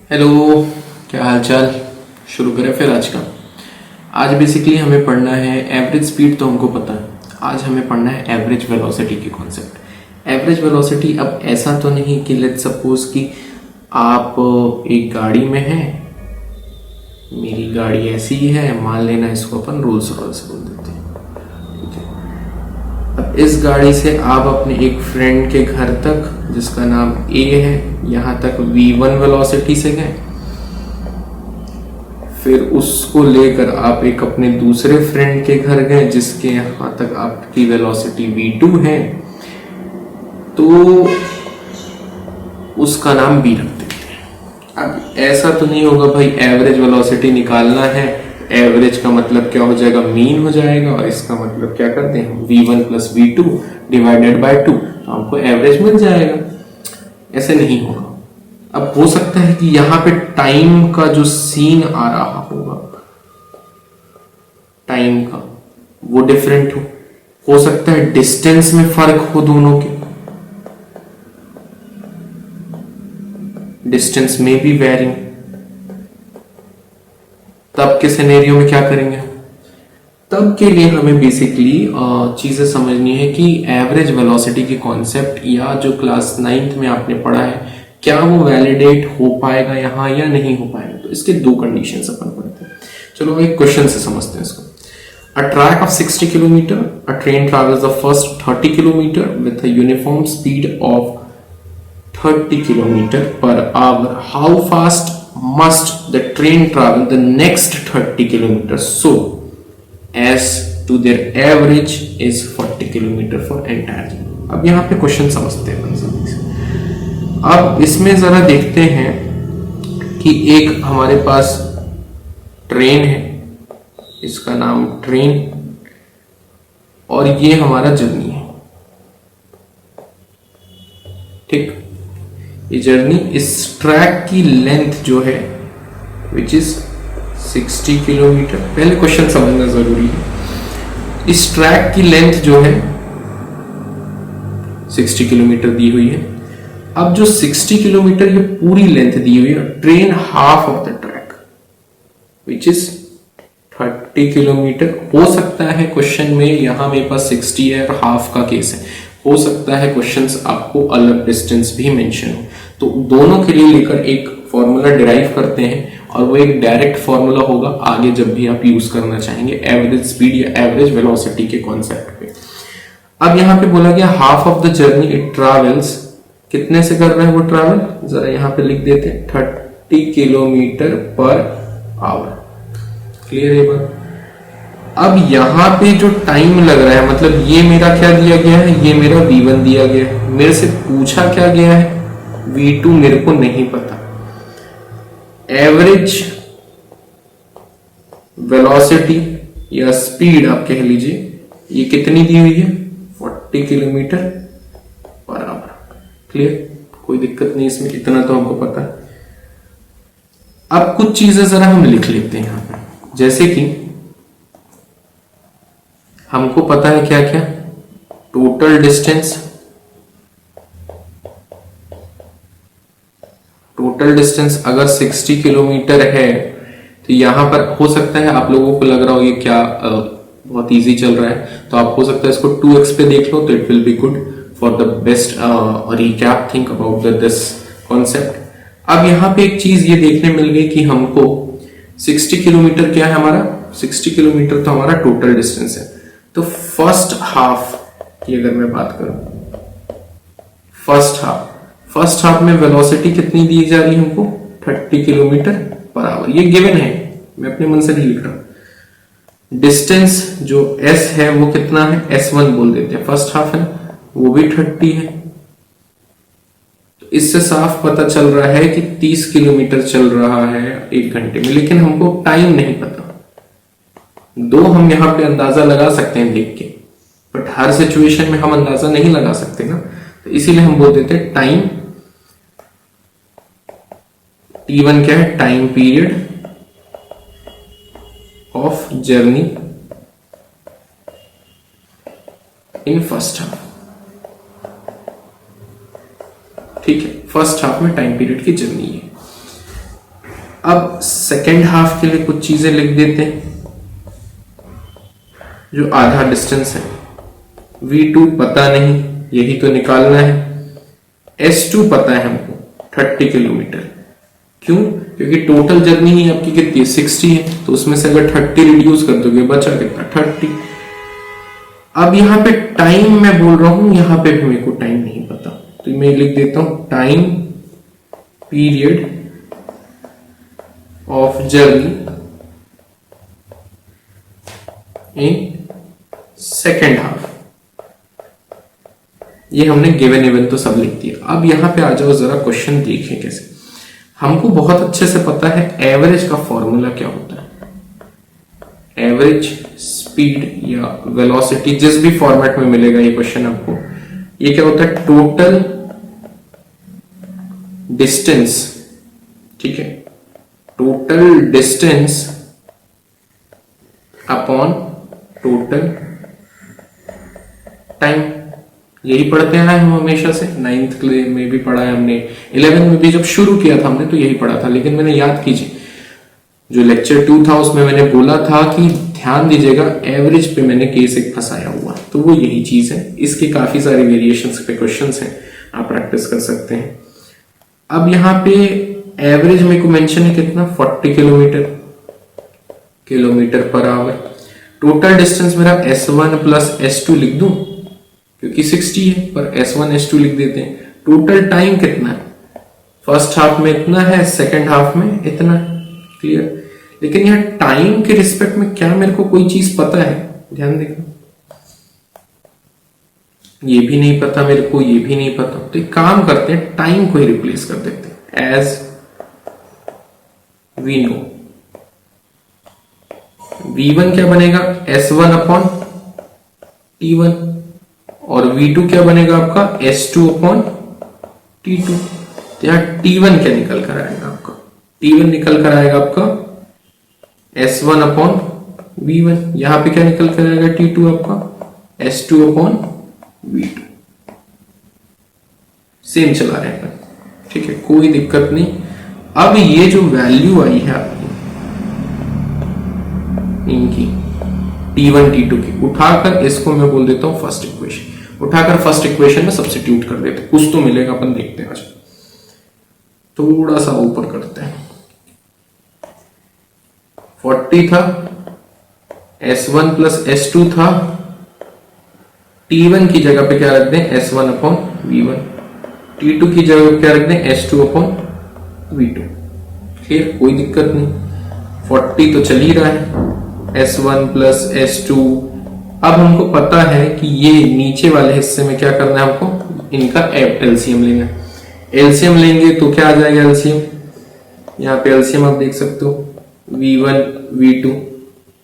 Hello, क्या हाल चाल। शुरू करें फिर आज का। आज बेसिकली हमें पढ़ना है एवरेज स्पीड, तो हमको पता है। आज हमें पढ़ना है एवरेज वेलोसिटी की कॉन्सेप्ट। एवरेज वेलोसिटी, अब ऐसा तो नहीं कि लेट्स सपोज कि आप एक गाड़ी में हैं, मेरी गाड़ी ऐसी ही है, मान लेना इसको अपन रोल्स रॉयस बोल देते हैं। ठीक है, अब इस गाड़ी से आप अपने एक फ्रेंड के घर तक, जिसका नाम ए है, यहाँ तक v1 वेलोसिटी से गए। फिर उसको लेकर आप एक अपने दूसरे फ्रेंड के घर गए, जिसके यहाँ तक आपकी वेलोसिटी v2 है, तो उसका नाम b रख देते हैं। अब ऐसा तो नहीं होगा भाई, एवरेज वेलोसिटी निकालना है, एवरेज का मतलब क्या हो जाएगा, मीन हो जाएगा, और इसका मतलब क्या करते हैं, v1 plus v2 divided by 2, तो हमको एवरेज मिल जाएगा। ऐसे नहीं होगा। अब हो सकता है कि यहां पे टाइम का जो सीन आ रहा होगा, टाइम का वो डिफरेंट हो सकता है डिस्टेंस में फर्क हो दोनों के, डिस्टेंस में भी वेरिंग। तब के सिनेरियो में क्या करेंगे, तब के लिए हमें बेसिकली चीजें समझनी है कि एवरेज वेलोसिटी की कॉन्सेप्ट, या जो क्लास 9th में आपने पढ़ा है, क्या वो वैलिडेट हो पाएगा यहाँ या नहीं हो पाएगा। तो इसके दो कंडीशंस अपन पढ़ते हैं। चलो एक क्वेश्चन से समझते हैं इसको। A track of 60 kilometer, a train travels the first 30 kilometer with a uniform speed of 30 kilometer per hour. How fast must the train travel the next 30 kilometers so as to their average is 40 kilometer for entire journey? अब यहाँ पे question समझते हैं अपन से। अब इसमें जरा देखते हैं कि एक हमारे पास ट्रेन है, इसका नाम ट्रेन, और ये हमारा जर्नी है। ठीक, ये जर्नी, इस ट्रैक की लेंथ जो है विच इज 60 किलोमीटर। पहले क्वेश्चन समझना जरूरी है। इस ट्रैक की लेंथ जो है 60 किलोमीटर दी हुई है। अब जो 60 किलोमीटर ये पूरी लेंथ दी हुई है, train half of the track which is 30 kilometre. हो सकता है क्वेश्चन में यहां मेरे पास 60 है और हाफ का केस है, हो सकता है क्वेश्चंस आपको अलग डिस्टेंस भी मेंशन हो। तो दोनों के लिए लेकर एक फॉर्मूला डिराइव करते हैं, और वो एक डायरेक्ट फॉर्मूला होगा आगे जब भी आप यूज करना चाहेंगे एवरेज स्पीड या एवरेज वेलोसिटी के कॉन्सेप्ट पे। अब यहां पे बोला गया half of the journey it travels, कितने से कर रहे हैं वो ट्रैवल, जरा यहां पे लिख देते हैं 30 किलोमीटर पर आवर। क्लियर है बात। अब यहां पे जो टाइम लग रहा है, मतलब ये मेरा क्या दिया गया है, ये मेरा v1 दिया गया है, मेरे से पूछा क्या गया है, v2 मेरे को नहीं पता। एवरेज वेलोसिटी या स्पीड आप कह लीजिए, ये कितनी दी हुई है, 40 किलोमीटर पर आवर। क्लियर, कोई दिक्कत नहीं इसमें, इतना तो हमको पता है। अब कुछ चीजें जरा हम लिख लेते हैं यहां पे, जैसे कि हमको पता है क्या क्या, टोटल डिस्टेंस, टोटल डिस्टेंस अगर 60 किलोमीटर है, तो यहां पर हो सकता है आप लोगों को लग रहा हो ये क्या बहुत इजी चल रहा है, तो आप हो सकता है इसको 2x पे देख लो, तो it will be good for the best recap think about this concept। अब यहां पे एक चीज ये देखने मिल गई कि हमको 60 किलोमीटर क्या है हमारा, 60 किलोमीटर तो हमारा टोटल डिस्टेंस है। तो फर्स्ट हाफ की अगर मैं बात करूं, फर्स्ट हाफ में वेलोसिटी कितनी दी जा रही है हमको, 30 किलोमीटर पर आवर, ये गिवन है, मैं अपने मन से नहीं लिख रहा। डिस्टेंस जो s है वो कितना है, s1 बोल देते हैं, फर्स्ट हाफ है, वो भी 30 है। तो इससे साफ पता चल रहा है कि 30 किलोमीटर चल रहा है एक घंटे में, लेकिन हमको टाइम नहीं पता। दो हम यहां पे अंदाजा लगा सकते हैं देख के, बट हर सिचुएशन में हम अंदाजा नहीं लगा सकते ना, तो इसीलिए हम बोल देते हैं टाइम। T1 क्या है, time period of journey in first half. ठीक है, फर्स्ट हाफ में टाइम पीरियड की जर्नी है। अब सेकेंड हाफ के लिए कुछ चीजें लिख देते हैं। जो आधा डिस्टेंस है, V2 पता नहीं, यही तो निकालना है। S2 पता है हमको 30 किलोमीटर। क्यों? क्योंकि टोटल जर्नी ही आपकी कितनी है, 60 है, तो उसमें से अगर 30 रिड्यूस कर दोगे बचा कितना, 30। अब यहां पे टाइम मैं बोल रहा हूं, यहां पे भी मेरे को टाइम नहीं पता, तो मैं लिख देता हूं time period of journey in second half. ये हमने गिवन इवन तो सब लिख दिया। अब यहां पे आ जाओ, जरा क्वेश्चन देखें कैसे। हमको बहुत अच्छे से पता है एवरेज का फॉर्मूला क्या होता है। एवरेज स्पीड या वेलोसिटी, जिस भी फॉर्मेट में मिलेगा ये क्वेश्चन आपको, ये क्या होता है, टोटल डिस्टेंस, ठीक है, total distance upon total time. यही पढ़ते हैं हम हमेशा से, 9th में भी पढ़ा है हमने, 11 में भी जब शुरू किया था हमने तो यही पढ़ा था। लेकिन मैंने याद कीजिए, जो लेक्चर 2 था उसमें मैंने बोला था कि ध्यान दीजिएगा एवरेज पे मैंने केस एक फंसाया हुआ, तो वो यही चीज है। इसके काफी सारे वेरिएशंस पे क्वेश्चंस हैं, आप प्रैक्टिस कर सकते हैं। अब यहाँ पे एवरेज मेरे को मेंशन है कितना, 40 kilometre per hour. Total distance मेरा S1 प्लस S2 लिख दूं, क्योंकि 60 है, पर S1 S2 लिख देते हैं। टोटल टाइम कितना है, फर्स्ट हाफ में इतना है, सेकेंड हाफ में इतना है, क्लियर। लेकिन यहाँ टाइम के रिस्पेक्ट में क्या मेरे को कोई चीज पता है, ध्यान देखो, ये भी नहीं पता मेरे को, ये भी नहीं पता। तो एक काम करते हैं, टाइम को ही रिप्लेस कर देते हैं, एज वी नो। V1 क्या बनेगा, S1 अपॉन T1, और V2 क्या बनेगा आपका, S2 अपॉन T2। तो यहां T1 क्या निकल कर आएगा आपका, T1 निकल कर आएगा आपका S1 अपॉन V1। यहां पे क्या निकल कर आएगा, T2 आपका S2 अपॉन V2। सेम चला रहेगा, ठीक है, कोई दिक्कत नहीं। अब ये जो वैल्यू आई है आपकी इनकी T1 T2 की, उठाकर इसको मैं बोल देता हूं फर्स्ट इक्वेशन, उठाकर फर्स्ट इक्वेशन में सब्स्टिट्यूट कर देते हैं, कुछ तो मिलेगा, अपन देखते हैं। आज थोड़ा सा ऊपर करते हैं, 40 था, S1 प्लस S2 था, T1 की जगह पे क्या रख दें, S1 अपॉन V1, T2 की जगह पे क्या रख दें, S2 अपॉन V2। क्लियर, कोई दिक्कत नहीं। 40 तो चल ही रहा है, S1 प्लस S2। अब हमको पता है कि ये नीचे वाले हिस्से में क्या करना है, हमको इनका एलसीएम लेना है। एलसीएम लेंगे तो क्या आ जाएगा एलसीएम, यहाँ पे एलसीएम आप देख सकते हो, V1 V2,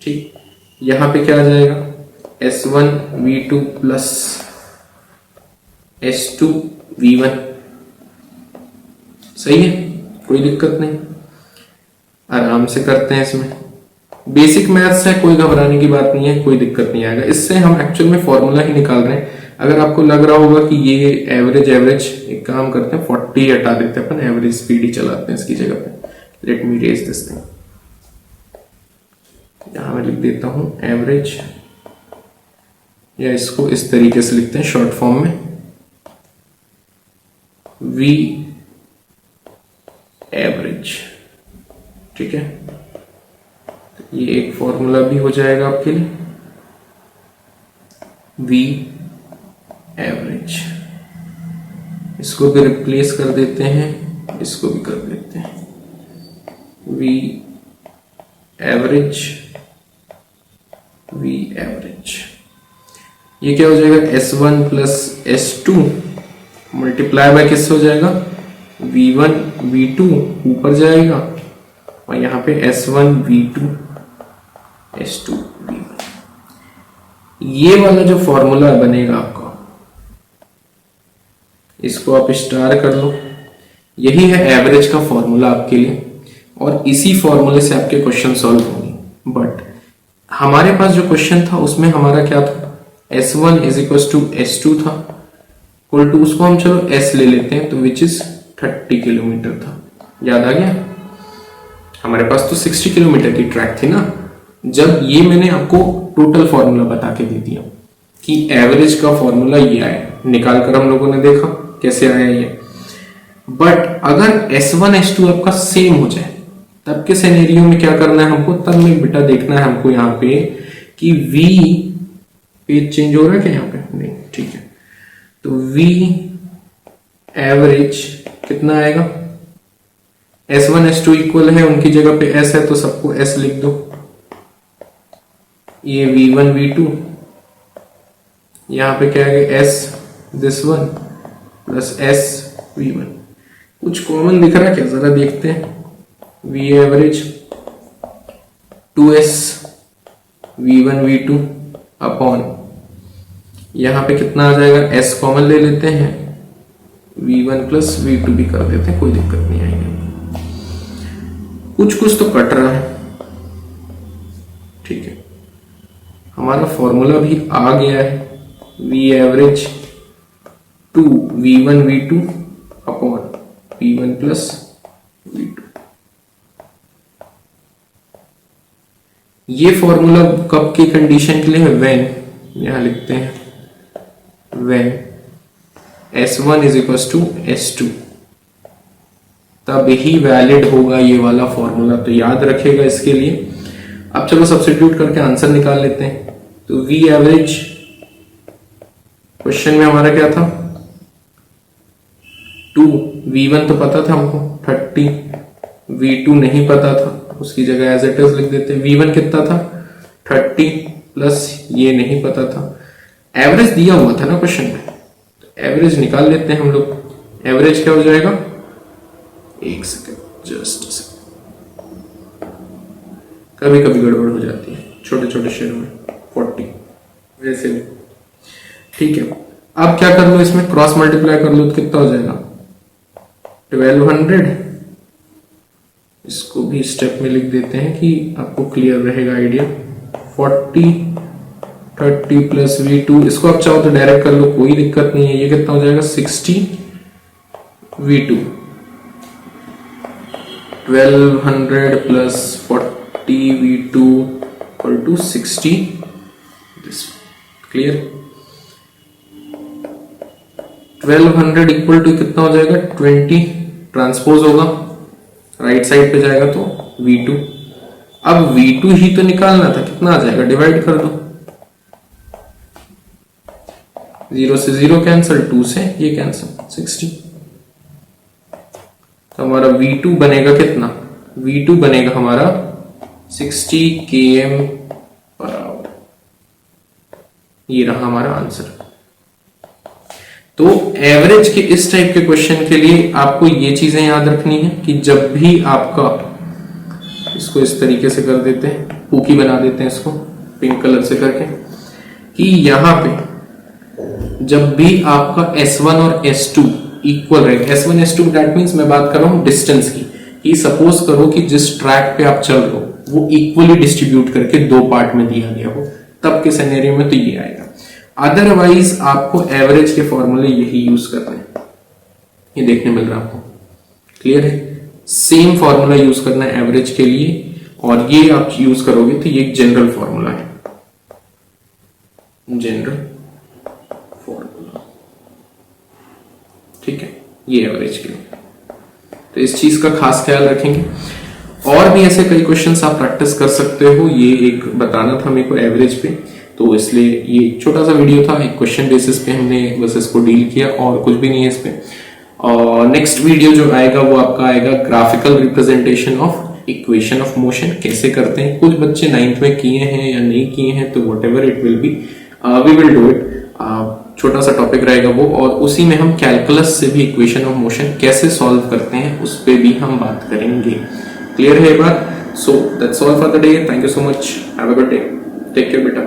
ठीक। यहाँ पे क्या आ जाएगा, S1 V2 plus S2 V1। सही है, कोई दिक्कत नहीं, आराम से करते हैं। इसमें बेसिक मैथ्स है, कोई घबराने की बात नहीं है, कोई दिक्कत नहीं आएगा। इससे हम एक्चुअल में फॉर्मूला ही निकाल रहे हैं। अगर आपको लग रहा होगा कि ये एवरेज एक काम करते हैं, 40 हटा देते हैं, अपन एवरेज स्पीड ही चलाते हैं इसकी जगह पे। Let me raise this thing, यहां मैं लिख देता हूं एवरेज, या इसको इस तरीके से लिखते हैं शॉर्ट फॉर्म में, V एवरेज, ठीक है। ये एक फॉर्मूला भी हो जाएगा आपके लिए, V एवरेज। इसको भी रिप्लेस कर देते हैं, इसको भी कर देते हैं, V एवरेज, V एवरेज। ये क्या हो जाएगा, S1 plus S2 multiply by किससे हो जाएगा, V1 V2 ऊपर जाएगा, और यहां पे S1 V2 S2 V1। ये वाला जो फॉर्मूला बनेगा आपका, इसको आप स्टार कर लो, यही है एवरेज का फॉर्मूला आपके लिए, और इसी फॉर्मूले से आपके क्वेश्चन सॉल्व होंगे। बट हमारे पास जो क्वेश्चन था उसमें हमारा क्या था, S1 is equal to S2 था, इक्वल टू उसको हम चलो S ले लेते हैं, तो विच इज 30 किलोमीटर था। याद आ गया, हमारे पास तो 60 किलोमीटर की ट्रैक थी ना। जब ये मैंने आपको टोटल फॉर्मूला बता के दे दिया कि एवरेज का फॉर्मूला ये आया, निकाल कर हम लोगों ने देखा कैसे आया ये। बट अगर S1 S2 आपका सेम हो जाए तब के सिनेरियो में क्या करना है हमको, तब में बेटा देखना है हमको यहाँ पे कि V पेज चेंज हो रहा है क्या यहाँ पे, नहीं ठीक है। तो V एवरेज कितना आएगा, S1 S2 इक्वल है, उनकी जगह पे S है तो सबको S लिख दो। ये V1 V2 यहां पे क्या है S this one plus S V1। कुछ कॉमन दिख रहा है क्या, जरा देखते हैं। V average 2S V1 V2 upon यहां पे कितना आ जाएगा, S कॉमन ले लेते हैं, V1 प्लस V2 भी कर देते हैं, कोई दिक्कत नहीं आएगी। कुछ कुछ तो कट रहा है, ठीक है। हमारा फॉर्मूला भी आ गया है, V average 2 V1 V2 upon V1 plus V2। ये फॉर्मूला कब की कंडीशन के लिए है, व्हेन, यहां लिखते हैं when S1 is equal to S2, तब ही वैलिड होगा ये वाला फॉर्मूला। तो याद रखिएगा इसके लिए। अब चलो सब्स्टिट्यूट करके आंसर निकाल लेते हैं। तो V एवरेज क्वेश्चन में हमारा क्या था, 2, V1 तो पता था हमको 30, V2 नहीं पता था, उसकी जगह एज इट इज लिख देते हैं। V1 कितना था 30 प्लस ये नहीं पता था, एवरेज दिया हुआ था ना क्वेश्चन में, तो एवरेज निकाल लेते हैं हम लोग। एवरेज क्या हो जाएगा, एक सेकेंड जस्ट सेकेंड, कभी कभी गड़बड़ हो जाती है छोटे छोटे शेयरों में। 40 वैसे भी ठीक है। अब क्या कर लो, इसमें क्रॉस मल्टीप्लाई कर लो तो कितना हो जाएगा 1200। इसको भी स्टेप में लिख देते हैं कि आपको क्लियर रहेगा आइडिया। 40 30 प्लस V2, इसको आप चाहो तो डायरेक्ट कर लो, कोई दिक्कत नहीं है। ये कितना हो जाएगा 60 V2, 1200 plus 40 V2 equal to 60। Clear, 1200 equal to कितना हो जाएगा 20, ट्रांसपोज होगा राइट साइड पे जाएगा तो V2। अब V2 ही तो निकालना था, कितना आ जाएगा, डिवाइड कर दो, 0 से 0 कैंसिल, 2 से ये कैंसिल, 60। तो हमारा V2 बनेगा कितना, V2 बनेगा हमारा 60 km पर आवर। ये रहा हमारा आंसर। तो एवरेज के इस टाइप के क्वेश्चन के लिए आपको ये चीजें याद रखनी है कि जब भी आपका, इसको इस तरीके से कर देते हैं, पूकी बना देते हैं इसको पिंक कलर से करके, कि यहां पे जब भी आपका S1 और S2 इक्वल रहे, S1 S2 दैट मींस मैं बात कर रहा हूं डिस्टेंस की, कि सपोज करो कि जिस ट्रैक पे आप चल रहे हो वो इक्वली डिस्ट्रीब्यूट करके 2 पार्ट में दिया गया हो, तब के सिनेरियो में तो ये आएगा। अदरवाइज आपको एवरेज के फॉर्मूले यही यूज करने हैं, ये देखने मिल रहा है आपको, क्लियर है। सेम फॉर्मूला यूज करना है एवरेज के लिए, और ये आप यूज करोगे तो ये एक जनरल फॉर्मूला है, जनरल फॉर्मूला, ठीक है, ये एवरेज के लिए। तो इस चीज का खास ख्याल रखेंगे। और भी ऐसे कई क्वेश्चंस आप प्रैक्टिस कर सकते हो, ये एक बताना था मेरे को एवरेज पे, तो इसलिए ये छोटा सा वीडियो था, एक क्वेश्चन बेसिस पे हमने बस इसको डील किया, और कुछ भी नहीं है इस पे। और नेक्स्ट वीडियो जो आएगा वो आपका आएगा graphical representation of equation of motion, कैसे करते हैं। कुछ बच्चे 9th में किए हैं या नहीं किए हैं, तो whatever it will be, we will do it. छोटा सा टॉपिक रहेगा वो, और उसी में हम कैलकुलस से भी इक्वेशन ऑफ मोशन कैसे सॉल्व करते हैं उस पर भी हम बात करेंगे। क्लियर है ये बात? So that's all for the day, thank you so much, have a good day, take care बेटा।